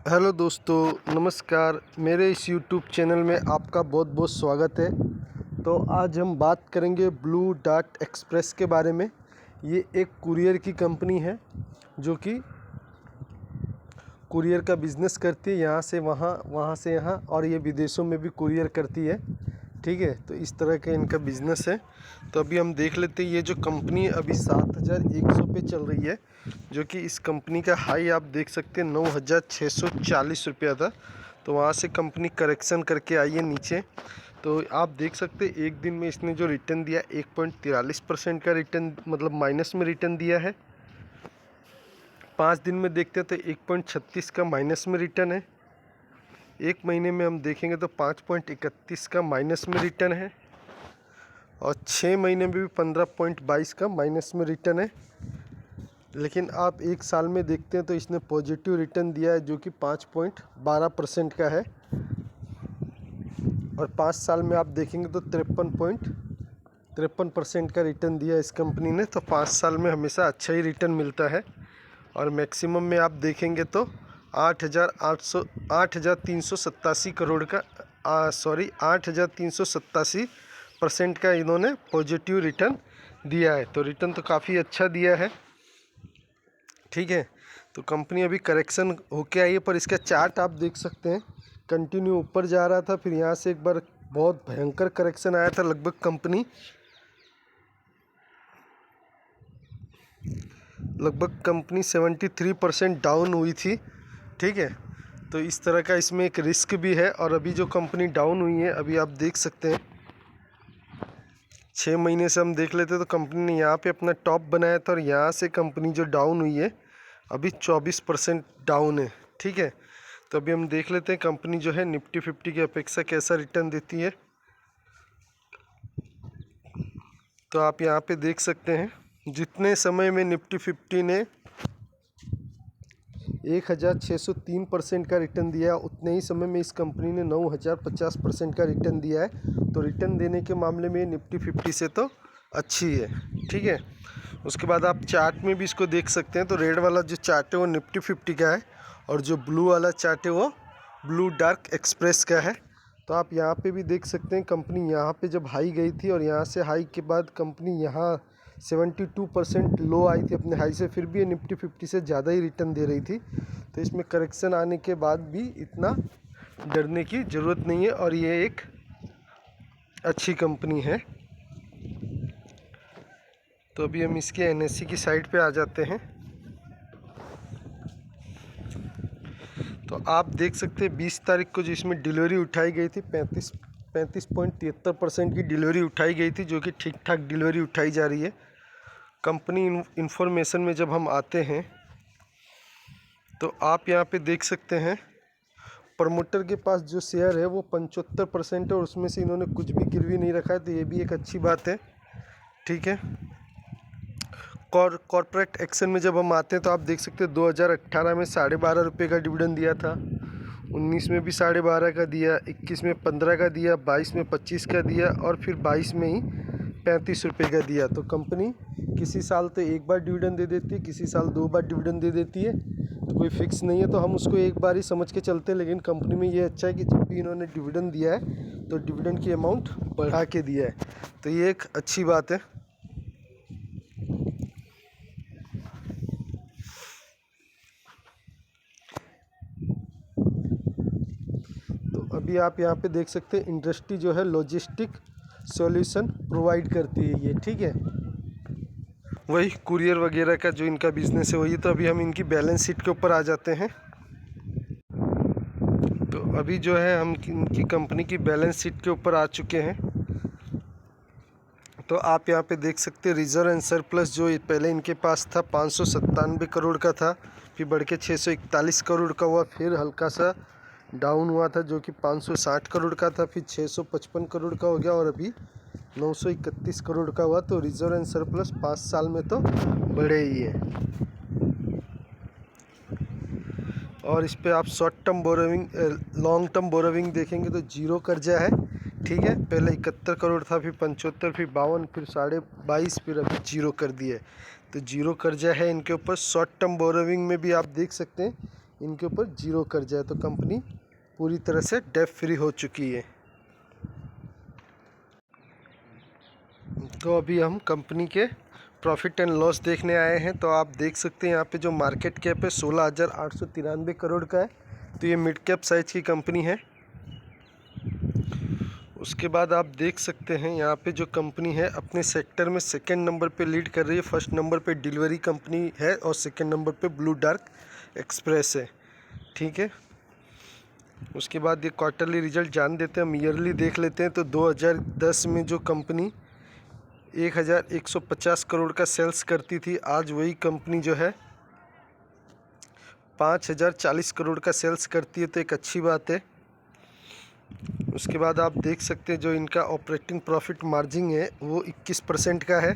Hello दोस्तों, नमस्कार। मेरे इस यूट्यूब चैनल में आपका बहुत बहुत स्वागत है। तो आज हम बात करेंगे ब्लू डार्ट एक्सप्रेस के बारे में। ये एक कुरियर की कंपनी है जो कि कुरियर का बिज़नेस करती है, यहाँ से वहाँ, वहाँ से यहाँ, और ये विदेशों में भी कुरियर करती है। ठीक है, तो इस तरह का इनका बिज़नेस है। तो अभी हम देख लेते हैं। ये जो कंपनी अभी 7100 पे चल रही है, जो कि इस कंपनी का हाई आप देख सकते हैं 9640 रुपया था। तो वहाँ से कंपनी करेक्शन करके आई है नीचे। तो आप देख सकते हैं एक दिन में इसने जो रिटर्न दिया 1.43% का रिटर्न, मतलब माइनस में रिटर्न दिया है। 5 दिन में देखते हैं तो 1.36 का माइनस में रिटर्न है। एक महीने में हम देखेंगे तो 5.31 का माइनस में रिटर्न है, और 6 महीने में भी 15.22 का माइनस में रिटर्न है। लेकिन आप एक साल में देखते हैं तो इसने पॉजिटिव रिटर्न दिया है, जो कि 5.12% का है। और 5 साल में आप देखेंगे तो 53% का रिटर्न दिया है इस कंपनी ने। तो 5 साल में हमेशा अच्छा ही रिटर्न मिलता है। और मैक्सिमम में आप देखेंगे तो 8,387 करोड़ का 8,387% का इन्होंने पॉजिटिव रिटर्न दिया है। तो रिटर्न तो काफ़ी अच्छा दिया है। ठीक है, तो कंपनी अभी करेक्शन होके आई है, पर इसका चार्ट आप देख सकते हैं कंटिन्यू ऊपर जा रहा था, फिर यहाँ से एक बार बहुत भयंकर करेक्शन आया था। लगभग कंपनी 73% डाउन हुई थी। ठीक है, तो इस तरह का इसमें एक रिस्क भी है। और अभी जो कंपनी डाउन हुई है, अभी आप देख सकते हैं 6 महीने से हम देख लेते तो कंपनी ने यहाँ पे अपना टॉप बनाया था, और यहाँ से कंपनी जो डाउन हुई है अभी 24% डाउन है। ठीक है, तो अभी हम देख लेते हैं कंपनी जो है निफ्टी 50 की अपेक्षा कैसा रिटर्न देती है। तो आप यहाँ पे देख सकते हैं जितने समय में निफ्टी 50 ने 1603% का रिटर्न दिया, उतने ही समय में इस कंपनी ने 9050% का रिटर्न दिया है। तो रिटर्न देने के मामले में निफ्टी 50 से तो अच्छी है। ठीक है, उसके बाद आप चार्ट में भी इसको देख सकते हैं। तो रेड वाला जो चार्ट है वो निफ्टी 50 का है, और जो ब्लू वाला चार्ट है वो ब्लू डार्ट एक्सप्रेस का है। तो आप यहाँ पे भी देख सकते हैं कंपनी यहाँ पे जब हाई गई थी, और यहाँ से हाई के बाद कंपनी यहाँ 72% लो आई थी अपने हाई से, फिर भी ये निफ्टी 50 से ज़्यादा ही रिटर्न दे रही थी। तो इसमें करेक्शन आने के बाद भी इतना डरने की ज़रूरत नहीं है, और ये एक अच्छी कंपनी है। तो अभी हम इसके एनएससी की साइट पे आ जाते हैं। तो आप देख सकते हैं 20 तारीख को जो इसमें डिलीवरी उठाई गई थी 35.73% की डिलीवरी उठाई गई थी, जो कि ठीक ठाक डिलीवरी उठाई जा रही है। कंपनी इंफॉर्मेशन में जब हम आते हैं तो आप यहाँ पे देख सकते हैं प्रमोटर के पास जो शेयर है वो 75% है, और उसमें से इन्होंने कुछ भी गिरवी नहीं रखा है। तो ये भी एक अच्छी बात है। ठीक है, कॉर्पोरेट एक्शन में जब हम आते हैं तो आप देख सकते हैं 2018 में 12.5 रुपये का डिविडेंड दिया था, 19 में भी 12.5 का दिया, 21 में 15 का दिया, 22 में 25 का दिया, और फिर 22 में ही 35 रुपये का दिया। तो कंपनी किसी साल तो एक बार डिविडेंड दे देती है, किसी साल 2 बार डिविडेंड दे देती है। तो कोई फिक्स नहीं है, तो हम उसको एक बार ही समझ के चलते हैं। लेकिन कंपनी में ये अच्छा है कि जब भी इन्होंने डिविडेंड दिया है तो डिविडेंड की अमाउंट बढ़ा के दिया है। तो ये एक अच्छी बात है। अभी आप यहाँ पे देख सकते हैं इंडस्ट्री जो है लॉजिस्टिक सॉल्यूशन प्रोवाइड करती है ये। ठीक है, वही कुरियर वगैरह का जो इनका बिजनेस है वही। तो अभी हम इनकी बैलेंस शीट के ऊपर आ जाते हैं। तो अभी जो है हम इनकी कंपनी की बैलेंस शीट के ऊपर आ चुके हैं। तो आप यहाँ पे देख सकते हैं रिजर्व एंड सरप्लस जो पहले इनके पास था 597 करोड़ का था, फिर बढ़ के 641 करोड़ का हुआ, फिर हल्का सा डाउन हुआ था जो कि 560 करोड़ का था, फिर 655 करोड़ का हो गया, और अभी 931 करोड़ का हुआ। तो रिजर्व एंड सरप्लस 5 साल में तो बढ़े ही है। और इस पे आप short term borrowing, long term borrowing देखेंगे तो जीरो कर्जा है। ठीक है, पहले 71 करोड़ था, फिर 75, फिर 52, फिर 22.5, फिर अभी जीरो कर दिए। तो जीरो कर्जा है इनके ऊपर। शॉर्ट टर्म बोरोविंग में भी आप देख सकते हैं इनके ऊपर जीरो कर जाए तो कंपनी पूरी तरह से डेट फ्री हो चुकी है। तो अभी हम कंपनी के प्रॉफिट एंड लॉस देखने आए हैं। तो आप देख सकते हैं यहाँ पे जो मार्केट कैप है 16,893 करोड़ का है। तो ये मिड कैप साइज की कंपनी है। उसके बाद आप देख सकते हैं यहाँ पे जो कंपनी है अपने सेक्टर में सेकंड नंबर पे लीड कर रही है। फर्स्ट नंबर पे डिलीवरी कंपनी है और सेकंड नंबर पे ब्लू डार्क एक्सप्रेस है। ठीक है, उसके बाद ये क्वार्टरली रिजल्ट जान देते हैं, हम ईयरली देख लेते हैं। तो 2010 में जो कंपनी 1,150 करोड़ का सेल्स करती थी, आज वही कंपनी जो है 5,040 करोड़ का सेल्स करती है, तो एक अच्छी बात है। उसके बाद आप देख सकते हैं जो इनका ऑपरेटिंग प्रॉफिट मार्जिन है वो 21% का है।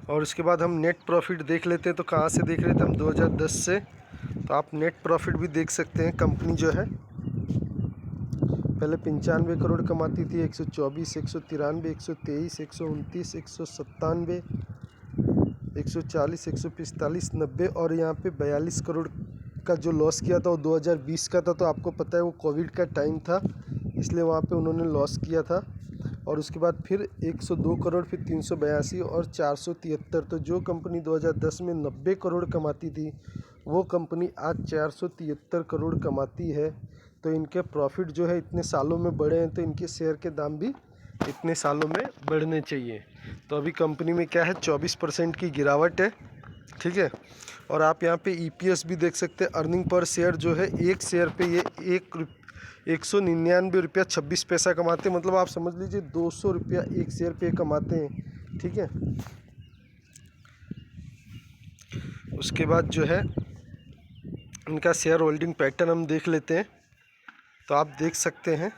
और उसके बाद हम नेट प्रॉफिट देख लेते हैं। तो कहाँ से देख रहे थे हम, 2010 से। तो आप नेट प्रॉफिट भी देख सकते हैं। कंपनी जो है पहले 95 करोड़ कमाती थी, 124, 193, 123, 129, 197, 140, 145, 90 और यहाँ पे 42 करोड़ का जो लॉस किया था वो 2020 का था। तो आपको पता है वो कोविड का टाइम था, इसलिए वहाँ पे उन्होंने लॉस किया था। और उसके बाद फिर 102 करोड़, फिर 382 और 473। तो जो कंपनी 2010 में 90 करोड़ कमाती थी वो कंपनी आज 473 करोड़ कमाती है। तो इनके प्रॉफिट जो है इतने सालों में बढ़े हैं, तो इनके शेयर के दाम भी इतने सालों में बढ़ने चाहिए। तो अभी कंपनी में क्या है, 24% की गिरावट है। ठीक है, और आप यहाँ पे EPS भी देख सकते हैं। अर्निंग पर शेयर जो है एक शेयर पे ये 199 रुपया 26 पैसा कमाते हैं। मतलब आप समझ लीजिए 200 रुपया एक शेयर पे कमाते हैं। ठीक है, उसके बाद जो है इनका शेयर होल्डिंग पैटर्न हम देख लेते हैं। तो आप देख सकते हैं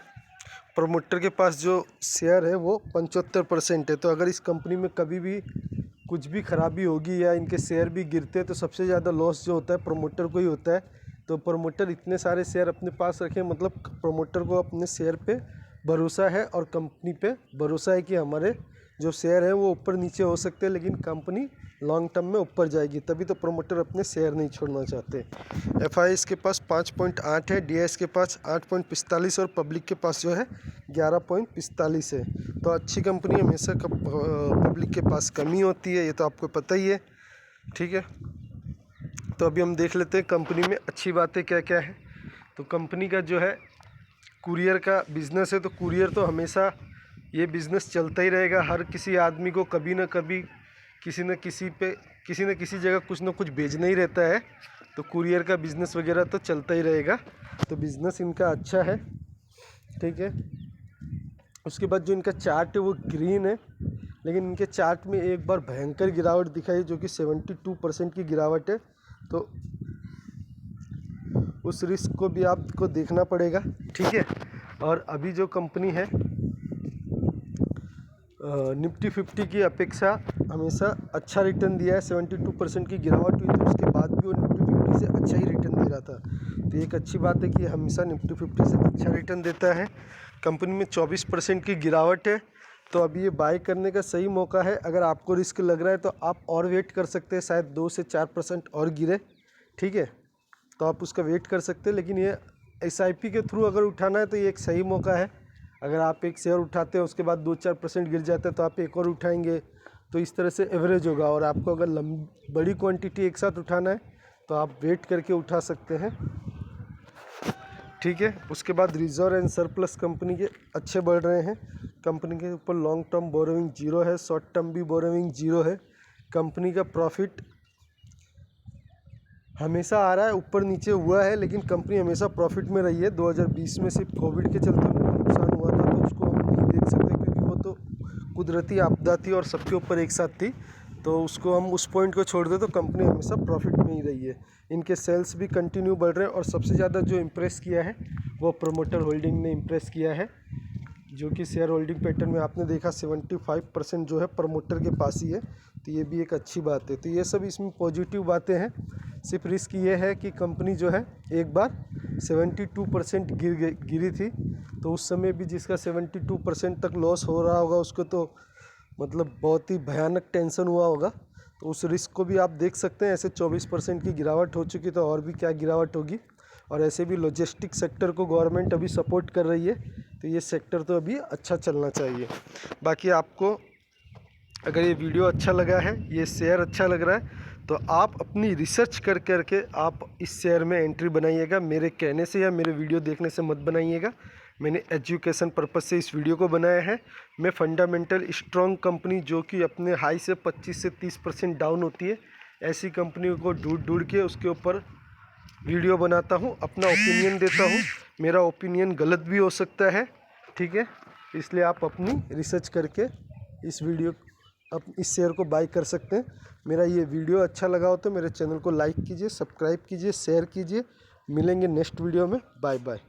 प्रमोटर के पास जो शेयर है वो 75% है। तो अगर इस कंपनी में कभी भी कुछ भी खराबी होगी या इनके शेयर भी गिरते हैं तो सबसे ज़्यादा लॉस जो होता है प्रमोटर को ही होता है। तो प्रमोटर इतने सारे शेयर अपने पास रखें, मतलब प्रमोटर को अपने शेयर पे भरोसा है और कंपनी पे भरोसा है कि हमारे जो शेयर है वो ऊपर नीचे हो सकते हैं लेकिन कंपनी लॉन्ग टर्म में ऊपर जाएगी, तभी तो प्रमोटर अपने शेयर नहीं छोड़ना चाहते। FIS के पास 5.8 है, DIS के पास 8.45 और पब्लिक के पास जो है 11.45 है। तो अच्छी कंपनी हमेशा पब्लिक के पास कमी होती है, ये तो आपको पता ही है। ठीक है, तो अभी हम देख लेते हैं कंपनी में अच्छी बातें क्या क्या है। तो कंपनी का जो है कुरियर का बिज़नेस है। तो कुरियर तो हमेशा ये बिज़नेस चलता ही रहेगा। हर किसी आदमी को कभी ना कभी किसी न किसी जगह कुछ ना कुछ भेजना ही रहता है। तो कुरियर का बिज़नेस वगैरह तो चलता ही रहेगा। तो बिज़नेस इनका अच्छा है। ठीक है, उसके बाद जो इनका चार्ट है वो ग्रीन है, लेकिन इनके चार्ट में एक बार भयंकर गिरावट दिखाई जो कि 72% की गिरावट है। तो उस रिस्क को भी आपको देखना पड़ेगा। ठीक है, और अभी जो कंपनी है निफ्टी 50 की अपेक्षा हमेशा अच्छा रिटर्न दिया है। 72% की गिरावट हुई तो उसके बाद भी वो निफ्टी 50 से अच्छा ही रिटर्न दे रहा था। तो एक अच्छी बात है कि हमेशा निफ्टी 50 से अच्छा रिटर्न देता है। कंपनी में 24% की गिरावट है। तो अभी ये बाय करने का सही मौका है। अगर आपको रिस्क लग रहा है तो आप और वेट कर सकते हैं, शायद 2 से 4% और गिरे। ठीक है, तो आप उसका वेट कर सकते हैं, लेकिन ये SIP के थ्रू अगर उठाना है तो ये एक सही मौका है। अगर आप एक शेयर उठाते हैं उसके बाद 2-4% गिर जाता है तो आप एक और उठाएंगे, तो इस तरह से एवरेज होगा। और आपको अगर बड़ी क्वांटिटी एक साथ उठाना है तो आप वेट करके उठा सकते हैं। ठीक है, उसके बाद रिजर्व एंड सरप्लस कंपनी के अच्छे बढ़ रहे हैं। कंपनी के ऊपर लॉन्ग टर्म बोरोइंग जीरो है, शॉर्ट टर्म भी बोरोइंग जीरो है। कंपनी का प्रॉफिट हमेशा आ रहा है, ऊपर नीचे हुआ है, लेकिन कंपनी हमेशा प्रॉफिट में रही है। 2020 में सिर्फ कोविड के चलते उनको नुकसान हुआ था, तो उसको हम नहीं देख सकते क्योंकि वो तो कुदरती आपदा थी और सबके ऊपर एक साथ थी। तो उसको हम उस पॉइंट को छोड़ दें तो कंपनी हमेशा प्रॉफिट में ही रही है। इनके सेल्स भी कंटिन्यू बढ़ रहे हैं और सबसे ज़्यादा जो इम्प्रेस किया है वो प्रमोटर होल्डिंग ने इम्प्रेस किया है, जो कि शेयर होल्डिंग पैटर्न में आपने देखा 75% जो है प्रमोटर के पास ही है। तो ये भी एक अच्छी बात है। तो ये सब इसमें पॉजिटिव बातें हैं। सिर्फ रिस्क ये है कि कंपनी जो है एक बार 72% गिरी थी, तो उस समय भी जिसका 72% तक लॉस हो रहा होगा उसको तो मतलब बहुत ही भयानक टेंशन हुआ होगा। तो उस रिस्क को भी आप देख सकते हैं। ऐसे 24% की गिरावट हो चुकी, तो और भी क्या गिरावट होगी। और ऐसे भी लॉजिस्टिक सेक्टर को गवर्नमेंट अभी सपोर्ट कर रही है, तो ये सेक्टर तो अभी अच्छा चलना चाहिए। बाकी आपको अगर ये वीडियो अच्छा लगा है, ये शेयर अच्छा लग रहा है, तो आप अपनी रिसर्च कर करके आप इस शेयर में एंट्री बनाइएगा। मेरे कहने से या मेरे वीडियो देखने से मत बनाइएगा। मैंने एजुकेशन पर्पज़ से इस वीडियो को बनाया है। मैं फंडामेंटल स्ट्रॉन्ग कंपनी जो कि अपने हाई से 25 से 30% डाउन होती है, ऐसी कंपनियों को ढूंढ ढूंढ के उसके ऊपर वीडियो बनाता हूँ, अपना ओपिनियन देता हूँ। मेरा ओपिनियन गलत भी हो सकता है, ठीक है। इसलिए आप अपनी रिसर्च करके इस वीडियो अब इस शेयर को बाय कर सकते हैं। मेरा ये वीडियो अच्छा लगा हो तो मेरे चैनल को लाइक कीजिए, सब्सक्राइब कीजिए, शेयर कीजिए। मिलेंगे नेक्स्ट वीडियो में। Bye bye.